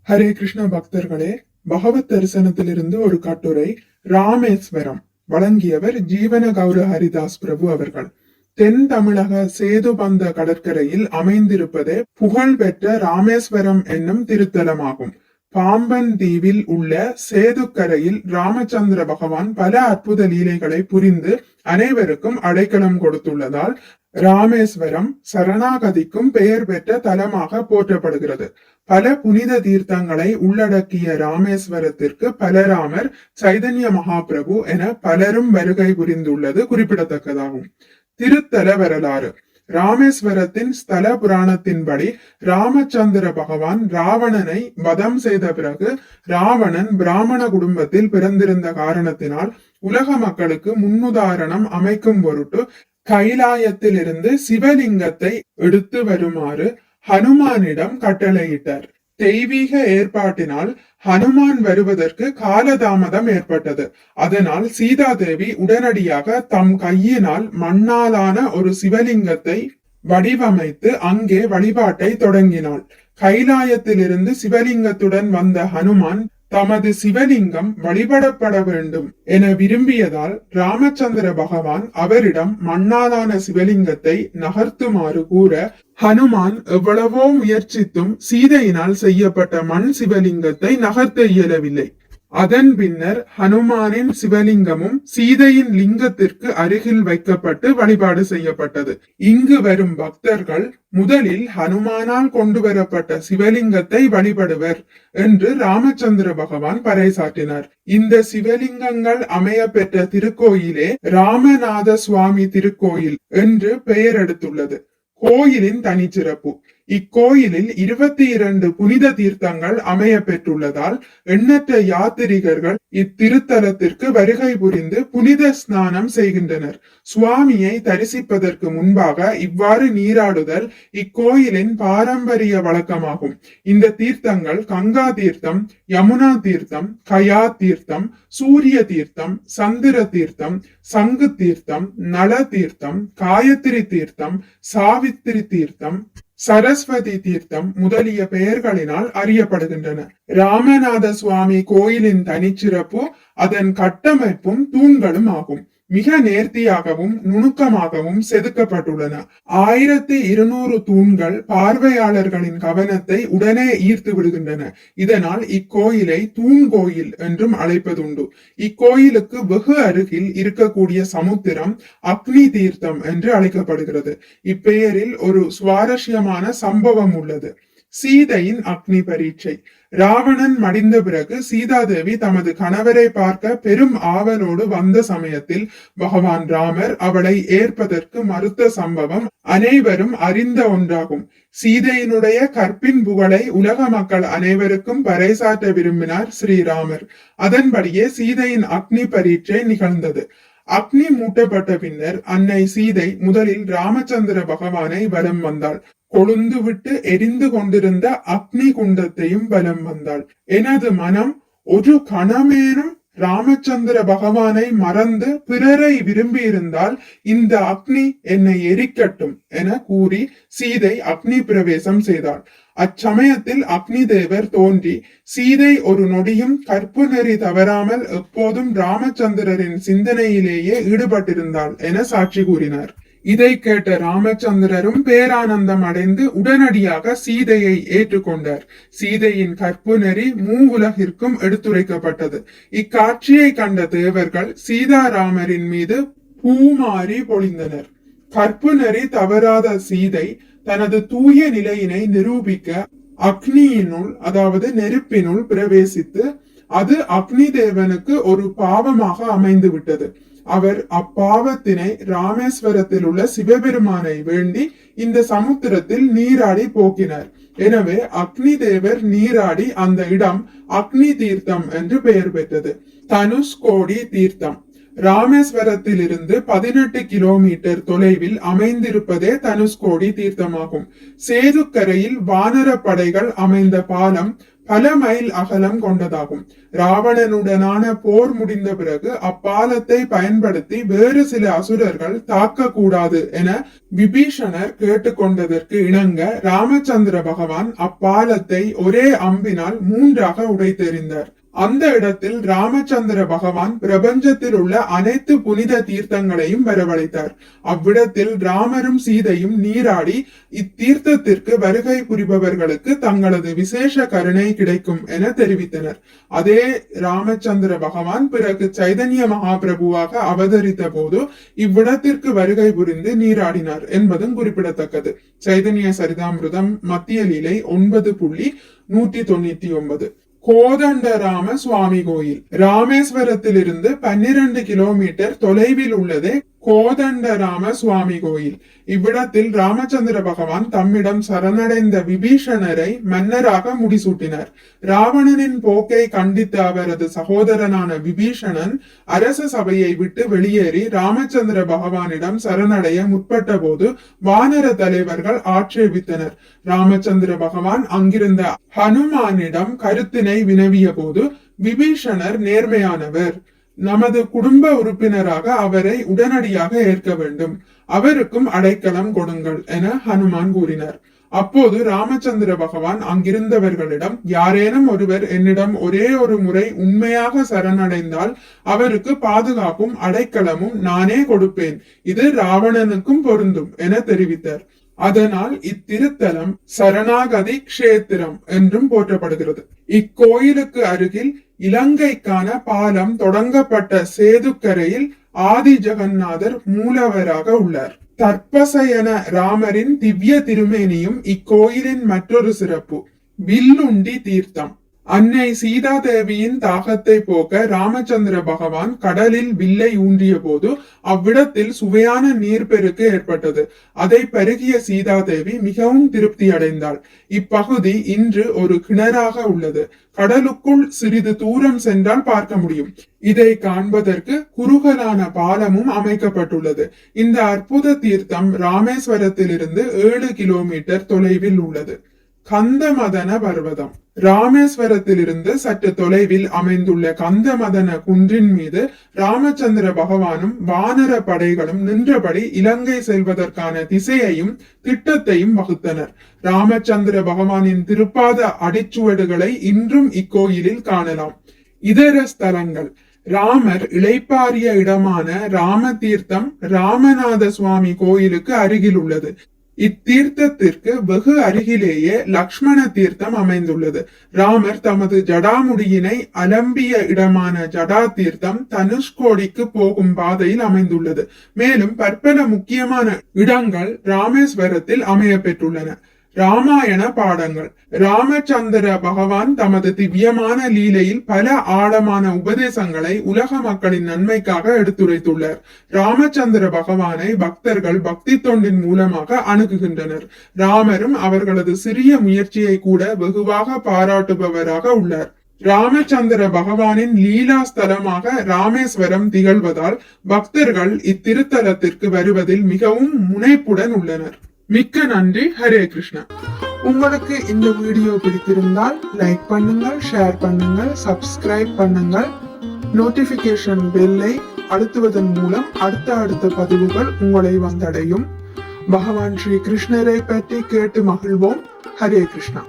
ஹரே கிருஷ்ண பக்தர்களே, பகவத் தரிசனத்திலிருந்து ஒரு கட்டுரை. ராமேஸ்வரம். வழங்கியவர் ஜீவன கௌர ஹரிதாஸ் பிரபு அவர்கள். தென் தமிழக சேதுபந்த கடற்கரையில் அமைந்திருப்பதே புகழ்பெற்ற ராமேஸ்வரம் என்னும் திருத்தலமாகும். பாம்பன் தீவில் உள்ள சேதுக்கரையில் ராமச்சந்திர பகவான் பல அற்புத லீலைகளை புரிந்து அனைவருக்கும் அடைக்கலம் கொடுத்துள்ளதால் ராமேஸ்வரம் சரணாகதிக்கும் பெயர் பெற்ற தலமாக போற்றப்படுகிறது. பல புனித தீர்த்தங்களை உள்ளடக்கிய ராமேஸ்வரத்திற்கு பலராமர், சைதன்ய மகாபிரபு என பலரும் வருகை புரிந்துள்ளது குறிப்பிடத்தக்கதாகும். திருத்தல வரலாறு. ராமேஸ்வரத்தின் ஸ்தல புராணத்தின்படி ராமச்சந்திர பகவான் ராவணனை வதம் செய்த பிறகு ராவணன் பிராமண குடும்பத்தில் பிறந்திருந்த காரணத்தினால் உலக மக்களுக்கு முன்னுதாரணம் அமைக்கும் பொருட்டு கைலாயத்திலிருந்து சிவலிங்கத்தை எடுத்து வருமாறு ஹனுமானிடம் கட்டளையிட்டார். தெய்வீக ஏற்பாட்டினால் ஹனுமான் வருவதற்கு காலதாமதம் ஏற்பட்டது. அதனால் சீதாதேவி உடனடியாக தம் கையினால் மண்ணாலான ஒரு சிவலிங்கத்தை வடிவமைத்து அங்கே வழிபாட்டை தொடங்கினாள். கைலாயத்திலிருந்து சிவலிங்கத்துடன் வந்த ஹனுமான் தமது சிவலிங்கம் வழிபடப்பட வேண்டும் என விரும்பியதால் ராமச்சந்திர பகவான் அவரிடம் மண்ணாலான சிவலிங்கத்தை நகர்த்துமாறு கூற, ஹனுமான் எவ்வளவோ முயற்சித்தும் சீதையினால் செய்யப்பட்ட மண் சிவலிங்கத்தை நகர்த்த இயலவில்லை. அதன் பின்னர் ஹனுமானின் சிவலிங்கமும் சீதையின் லிங்கத்திற்கு அருகில் வைக்கப்பட்டு வழிபாடு செய்யப்பட்டது. இங்கு வரும் பக்தர்கள் முதலில் ஹனுமானால் கொண்டு வரப்பட்ட சிவலிங்கத்தை வழிபடுவர் என்று ராமச்சந்திர பகவான் பறைசாற்றினார். இந்த சிவலிங்கங்கள் அமைய பெற்ற திருக்கோயிலே ராமநாத சுவாமி திருக்கோயில் என்று பெயர் எடுத்துள்ளது. கோயிலின் தனிச்சிறப்பு. இக்கோயிலில் 22 புனித தீர்த்தங்கள் அமைய பெற்றுள்ளதால் எண்ணற்ற யாத்திரிகர்கள் இத்திருத்தலத்திற்கு வருகை புரிந்து புனித ஸ்நானம் செய்கின்றனர். சுவாமியை தரிசிப்பதற்கு முன்பாக இவ்வாறு நீராடுதல் இக்கோயிலின் பாரம்பரிய வழக்கமாகும். இந்த தீர்த்தங்கள் கங்கா தீர்த்தம், யமுனா தீர்த்தம், கயா தீர்த்தம், சூரிய தீர்த்தம், சந்திர தீர்த்தம், சங்கு தீர்த்தம், நல தீர்த்தம், காயத்ரி தீர்த்தம், சாவித்திரி தீர்த்தம், சரஸ்வதி தீர்த்தம் முதலிய பெயர்களினால் அறியப்படுகின்றன. ராமநாத சுவாமி கோயிலின் தனிச்சிறப்பு அதன் கட்டமைப்பும் தூண்களும் ஆகும். மிக நேர்த்தியாகவும் நுணுக்கமாகவும் செதுக்கப்பட்டுள்ளன. 1200 தூண்கள் பார்வையாளர்களின் கவனத்தை உடனே ஈர்த்து விடுகின்றன. இதனால் இக்கோயிலை தூண் கோயில் என்றும் அழைப்பதுண்டு. இக்கோயிலுக்கு வெகு அருகில் இருக்கக்கூடிய சமுத்திரம் அக்னி தீர்த்தம் என்று அழைக்கப்படுகிறது. இப்பெயரில் ஒரு சுவாரஸ்யமான சம்பவம் உள்ளது. சீதையின் அக்னி பரீட்சை. ராவணன் மடிந்த பிறகு சீதாதேவி தமது கணவரை பார்க்க பெரும் ஆவலோடு வந்த சமயத்தில் பகவான் ராமர் அவளை ஏற்பதற்கு மறுத்த சம்பவம் அனைவரும் அறிந்த ஒன்றாகும். சீதையினுடைய கற்பின் புகழை உலக மக்கள் அனைவருக்கும் பறைசாற்ற விரும்பினார் ஸ்ரீராமர். அதன்படியே சீதையின் அக்னி பரீட்சை நிகழ்ந்தது. அக்னி மூட்டப்பட்ட பின்னர் அன்னை சீதை முதலில் ராமச்சந்திர பகவானை வலம் வந்தாள். கொழுந்து விட்டு எரிந்து கொண்டிருந்த அக்னி குண்டத்தையும் வலம் வந்தாள். எனது மனம் ஒரு கணமேனும் ராமச்சந்திர பகவானை மறந்து பிறரை விரும்பி இருந்தால் இந்த அக்னி என்னை எரிக்கட்டும் என கூறி சீதை அக்னி பிரவேசம் செய்தாள். அச்சமயத்தில் அக்னி தேவர் தோன்றி சீதை ஒரு நொடியும் கற்பு நெறி தவறாமல் எப்போதும் ராமச்சந்திரரின் சிந்தனையிலேயே ஈடுபட்டிருந்தாள் என சாட்சி கூறினார். இதை கேட்ட ராமச்சந்திரரும் பேரானந்தம் அடைந்து உடனடியாக சீதையை ஏற்றுக்கொண்டார். சீதையின் கற்பு நெறி மூவுலகிற்கும் எடுத்துரைக்கப்பட்டது. இக்காட்சியை கண்ட தேவர்கள் சீதாராமரின் மீது பூமாரி பொழிந்தனர். கற்பு நெறி தவறாத சீதை தனது தூய நிலையினை நிரூபிக்க அக்னியினுள், அதாவது நெருப்பினுள் பிரவேசித்து அது அக்னி தேவனுக்கு ஒரு பாவமாக அமைந்து விட்டது. அவர் அப்பாவத்தினை ராமேஸ்வரத்தில் உள்ள சிவபெருமானை வேண்டி இந்த சமுத்திரத்தில் நீராடி போக்கினார். எனவே அக்னி தேவர் நீராடி அந்த இடம் அக்னி தீர்த்தம் என்று பெயர் பெற்றது. தனுஷ்கோடி தீர்த்தம். ராமேஸ்வரத்தில் இருந்து 18 கிலோமீட்டர் தொலைவில் அமைந்திருப்பதே தனுஷ்கோடி தீர்த்தமாகும். சேதுக்கரையில் வானர படைகள் அமைந்த பாலம் பல மைல் அகலம் கொண்டதாகும். ராவணனுடனான போர் முடிந்த பிறகு அப்பாலத்தை பயன்படுத்தி வேறு சில அசுரர்கள் தாக்க கூடாது என விபீஷணர் கேட்டுக்கொண்டதற்கு இணங்க ராமச்சந்திர பகவான் அப்பாலத்தை ஒரே அம்பினால் 3ஆக உடைத்தெறிந்தார். அந்த இடத்தில் ராமச்சந்திர பகவான் பிரபஞ்சத்தில் உள்ள அனைத்து புனித தீர்த்தங்களையும் வரவழைத்தார். அவ்விடத்தில் ராமரும் சீதையும் நீராடி இத்தீர்த்தத்திற்கு வருகை புரிபவர்களுக்கு தங்களது விசேஷ கருணை கிடைக்கும் என தெரிவித்தனர். அதே ராமச்சந்திர பகவான் பிறகு சைதன்ய மகாபிரபுவாக அவதரித்த போது இவ்விடத்திற்கு வருகை புரிந்து நீராடினார் என்பதும் குறிப்பிடத்தக்கது. சைதன்ய சரிதாமிருதம் மத்திய லீலை 9.199. கோதண்டராம சுவாமி கோயில் ராமேஸ்வரத்திலிருந்து 12 கிலோமீட்டர் தொலைவில் உள்ளதே கோதண்டராம சுவாமி கோயில். இவ்விடத்தில் ராமச்சந்திர பகவான் தம்மிடம் சரணடைந்த விபீஷணரை மன்னராக முடிசூட்டினார். ராவணனின் போக்கை கண்டித்த அவரது சகோதரனான விபீஷணன் அரச சபையை விட்டு வெளியேறி ராமச்சந்திர பகவானிடம் சரணடைய முற்பட்ட போது வானர தலைவர்கள் ஆட்சேபித்தனர். ராமச்சந்திர பகவான் அங்கிருந்த ஹனுமானிடம் கருத்தினை வினவிய போது விபீஷணர் நேர்மையானவர், நமது குடும்ப உறுப்பினராக அவரை உடனடியாக ஏற்க வேண்டும், அவருக்கும் அடைக்கலம் கொடுங்கள் என ஹனுமான் கூறினார். அப்போது ராமச்சந்திர பகவான் அங்கிருந்தவர்களிடம், யாரேனும் ஒருவர் என்னிடம் ஒரே ஒரு முறை உண்மையாக சரணடைந்தால் அவருக்கு பாதுகாப்பும் அடைக்கலமும் நானே கொடுப்பேன், இது ராவணனுக்கும் பொருந்தும் என தெரிவித்தார். அதனால் இத்திருத்தலம் சரணாகதி கஷேத்திரம் என்றும் போற்றப்படுகிறது. இக்கோயிலுக்கு அருகில் இலங்கைக்கான பாலம் தொடங்கப்பட்ட சேதுக்கரையில் ஆதி ஜெகநாதர் மூலவராக உள்ளார். தற்பசயன ராமரின் திவ்ய திருமேனியும் இக்கோயிலின் மற்றொரு சிறப்பு. வில்லுண்டி தீர்த்தம். அன்னை சீதா தேவியின் தாகத்தை போக்க ராமச்சந்திர பகவான் கடலில் வில்லை ஊன்றிய போது அவ்விடத்தில் சுவையான நீர்ப்பெருக்கு ஏற்பட்டது. அதை பருகிய சீதா தேவி மிகவும் திருப்தி அடைந்தாள். இப்பகுதி இன்று ஒரு கிணறாக உள்ளது. கடலுக்குள் சிறிது தூரம் சென்றால் பார்க்க முடியும். இதை காண்பதற்கு குறுகலான பாலமும் அமைக்கப்பட்டுள்ளது. இந்த அற்புத தீர்த்தம் ராமேஸ்வரத்திலிருந்து 7 கிலோமீட்டர் தொலைவில் உள்ளது. கந்தமதன பர்வதம். ராமேஸ்வரத்திலிருந்து சற்று தொலைவில் அமைந்துள்ள கந்தமதன குன்றின் மீது ராமச்சந்திர பகவானும் வானர படைகளும் நின்றபடி இலங்கை செல்வதற்கான திசையையும் திட்டத்தையும் வகுத்தனர். ராமச்சந்திர பகவானின் திருப்பாத அடிச்சுவடுகளை இன்றும் இக்கோயிலில் காணலாம். இதர ஸ்தலங்கள். ராமர் இளைப்பாறிய இடமான ராம தீர்த்தம் ராமநாத சுவாமி கோயிலுக்கு அருகில் உள்ளது. இத்தீர்த்தத்திற்கு வெகு அருகிலேயே லக்ஷ்மண தீர்த்தம் அமைந்துள்ளது. ராமர் தமது ஜடாமுடியினை அலம்பிய இடமான ஜடா தீர்த்தம் தனுஷ்கோடிக்கு போகும் பாதையில் அமைந்துள்ளது. மேலும் பற்பல முக்கியமான இடங்கள் ராமேஸ்வரத்தில் அமைய பெற்றுள்ளன. ராமாயண பாடங்கள். ராமச்சந்திர பகவான் தமது திவ்யமான லீலையில் பல ஆழமான உபதேசங்களை உலக மக்களின் நன்மைக்காக எடுத்துரைத்துள்ளார். ராமச்சந்திர பகவானை பக்தர்கள் பக்தி தொண்டின் மூலமாக அணுகுகின்றனர். ராமரும் அவர்களது சிறிய முயற்சியை கூட வெகுவாக பாராட்டுபவராக உள்ளார். ராமச்சந்திர பகவானின் லீலா ஸ்தலமாக ராமேஸ்வரம் திகழ்வதால் பக்தர்கள் இத்திருத்தலத்திற்கு வருவதில் மிகவும் முனைப்புடன் உள்ளனர். மிக்க நன்றி. ஹரே கிருஷ்ணா. உங்களுக்கு இந்த வீடியோ பிடித்திருந்தால் லைக் பண்ணுங்கள், ஷேர் பண்ணுங்கள், சப்ஸ்கிரைப் பண்ணுங்கள். நோட்டிபிகேஷன் பெல்லை அழுத்துவதன் மூலம் அடுத்த பதிவுகள் உங்களை வந்தடையும். பகவான் ஸ்ரீ கிருஷ்ணரை பற்றி கேட்டு மகிழ்வோம். ஹரே கிருஷ்ணா.